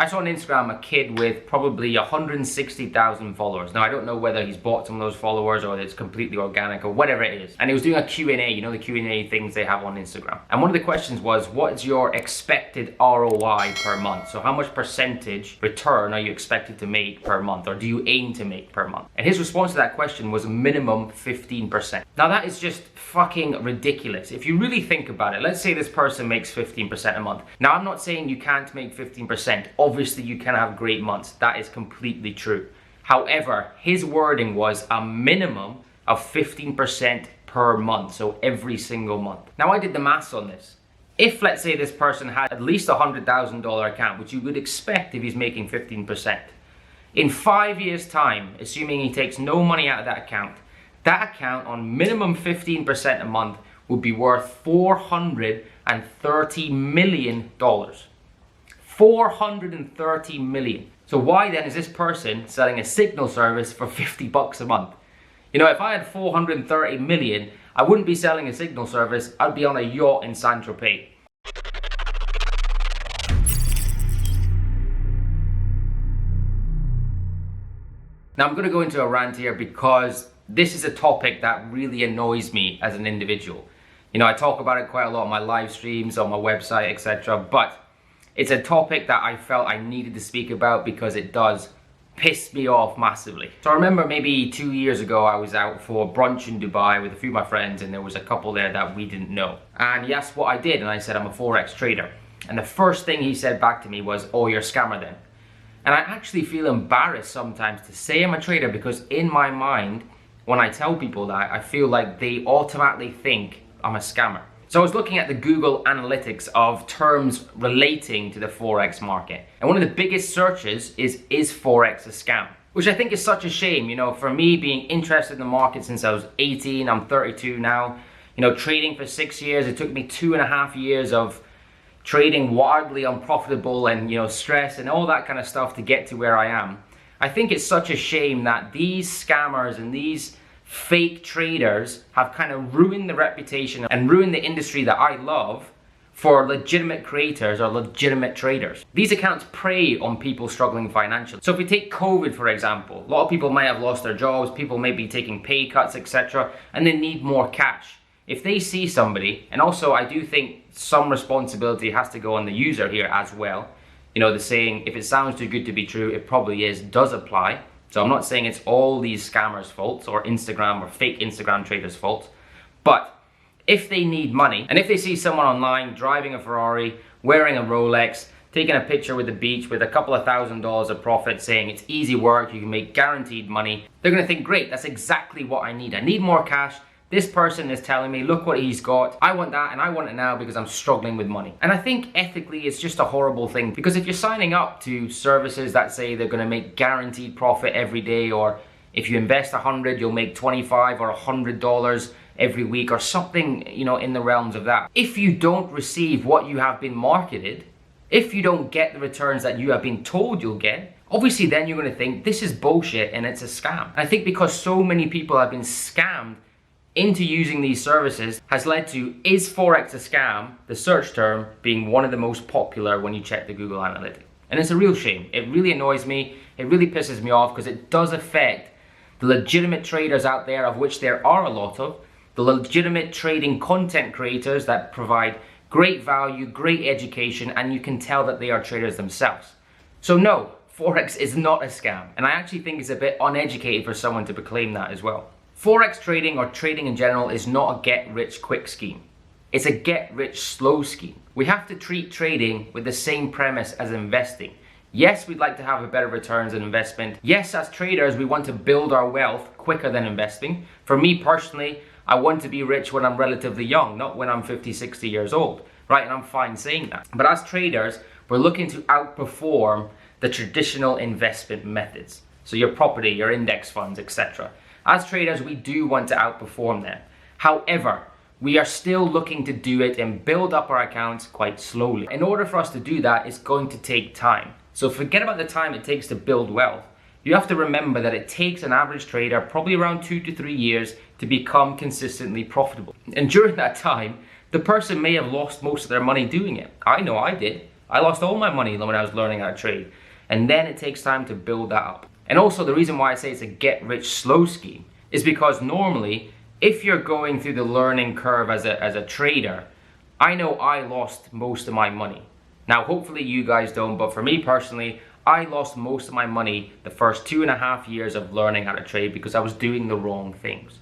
I saw on Instagram a kid with probably 160,000 followers. Now, I don't know whether he's bought some of those followers or it's completely organic or whatever it is. And he was doing a Q&A, you know, the Q&A things they have on Instagram. And one of the questions was, what's your expected ROI per month? So how much percentage return are you expected to make per month, or do you aim to make per month? And his response to that question was minimum 15%. Now, that is just fucking ridiculous. If you really think about it, let's say this person makes 15% a month. Now, I'm not saying you can't make 15%. Obviously, you can have great months. That is completely true. However, his wording was a minimum of 15% per month, so every single month. Now, I did the maths on this. If, let's say, this person had at least a $100,000 account, which you would expect if he's making 15%, in 5 years' time, assuming he takes no money out of that account on minimum 15% a month would be worth $430 million. 430 million. So why then is this person selling a signal service for 50 bucks a month? You know, if I had 430 million, I wouldn't be selling a signal service, I'd be on a yacht in Saint-Tropez. Now, I'm going to go into a rant here because this is a topic that really annoys me as an individual. You know, I talk about it quite a lot on my live streams, on my website, etc. But it's a topic that I felt I needed to speak about because it does piss me off massively. So I remember maybe 2 years ago, I was out for brunch in Dubai with a few of my friends, and there was a couple there that we didn't know. And he asked what I did, and I said, I'm a Forex trader. And the first thing he said back to me was, oh, you're a scammer then. And I actually feel embarrassed sometimes to say I'm a trader because in my mind, when I tell people that, I feel like they automatically think I'm a scammer. So I was looking at the Google Analytics of terms relating to the Forex market. And one of the biggest searches is Forex a scam? Which I think is such a shame, you know, for me being interested in the market since I was 18, I'm 32 now. You know, trading for 6 years, it took me 2.5 years of trading wildly unprofitable and, you know, stress and all that kind of stuff to get to where I am. I think it's such a shame that these scammers and these fake traders have kind of ruined the reputation and ruined the industry that I love for legitimate creators or legitimate traders. These accounts prey on people struggling financially. So if we take COVID, for example, a lot of people might have lost their jobs, people may be taking pay cuts, etc., and they need more cash. If they see somebody, and also I do think some responsibility has to go on the user here as well. You know, the saying, if it sounds too good to be true, it probably is, does apply. So I'm not saying it's all these scammers' faults or Instagram or fake Instagram traders' faults. But if they need money, and if they see someone online driving a Ferrari, wearing a Rolex, taking a picture with the beach with a couple of $1,000s of profit saying it's easy work, you can make guaranteed money, they're gonna think, great, that's exactly what I need. I need more cash. This person is telling me, look what he's got. I want that and I want it now because I'm struggling with money. And I think ethically it's just a horrible thing, because if you're signing up to services that say they're gonna make guaranteed profit every day, or if you invest 100, you'll make 25 or $100 every week or something, you know, in the realms of that. If you don't receive what you have been marketed, if you don't get the returns that you have been told you'll get, obviously then you're gonna think this is bullshit and it's a scam. I think because so many people have been scammed into using these services has led to, is Forex a scam, the search term being one of the most popular when you check the Google Analytics. And it's a real shame. It really annoys me. It really pisses me off because it does affect the legitimate traders out there, of which there are a lot of, the legitimate trading content creators that provide great value, great education, and you can tell that they are traders themselves. So no, Forex is not a scam. And I actually think it's a bit uneducated for someone to proclaim that as well. Forex trading, or trading in general, is not a get-rich-quick scheme. It's a get-rich-slow scheme. We have to treat trading with the same premise as investing. Yes, we'd like to have a better returns on investment. Yes, as traders, we want to build our wealth quicker than investing. For me personally, I want to be rich when I'm relatively young, not when I'm 50, 60 years old, right? And I'm fine saying that. But as traders, we're looking to outperform the traditional investment methods. So your property, your index funds, etc. As traders, we do want to outperform them. However, we are still looking to do it and build up our accounts quite slowly. In order for us to do that, it's going to take time. So forget about the time it takes to build wealth. You have to remember that it takes an average trader probably around 2 to 3 years to become consistently profitable. And during that time, the person may have lost most of their money doing it. I know I did. I lost all my money when I was learning how to trade. And then it takes time to build that up. And also the reason why I say it's a get rich slow scheme is because normally if you're going through the learning curve as a trader, I know I lost most of my money. Now hopefully you guys don't, but for me personally, I lost most of my money the first 2.5 years of learning how to trade because I was doing the wrong things.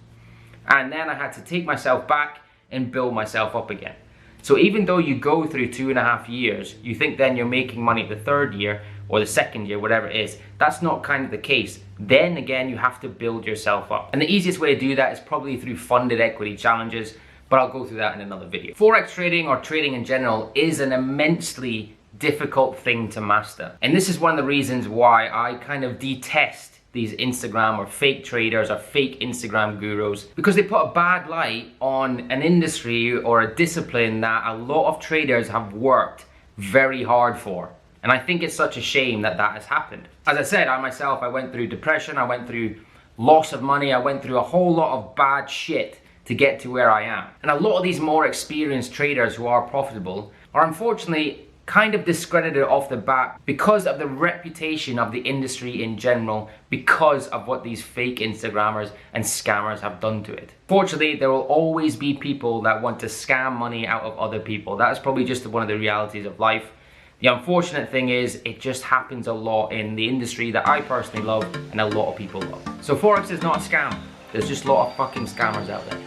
And then I had to take myself back and build myself up again. So even though you go through 2.5 years, you think then you're making money the third year or the second year, whatever it is, that's not kind of the case. Then again, you have to build yourself up. And the easiest way to do that is probably through funded equity challenges, but I'll go through that in another video. Forex trading or trading in general is an immensely difficult thing to master. And this is one of the reasons why I kind of detest these Instagram or fake traders or fake Instagram gurus, because they put a bad light on an industry or a discipline that a lot of traders have worked very hard for. And I think it's such a shame that that has happened. As I said, I went through depression, I went through loss of money, I went through a whole lot of bad shit to get to where I am. And a lot of these more experienced traders who are profitable are unfortunately kind of discredited off the bat because of the reputation of the industry in general, because of what these fake Instagrammers and scammers have done to it. Fortunately, there will always be people that want to scam money out of other people. That's probably just one of the realities of life. The unfortunate thing is, it just happens a lot in the industry that I personally love and a lot of people love. So Forex is not a scam. There's just a lot of fucking scammers out there.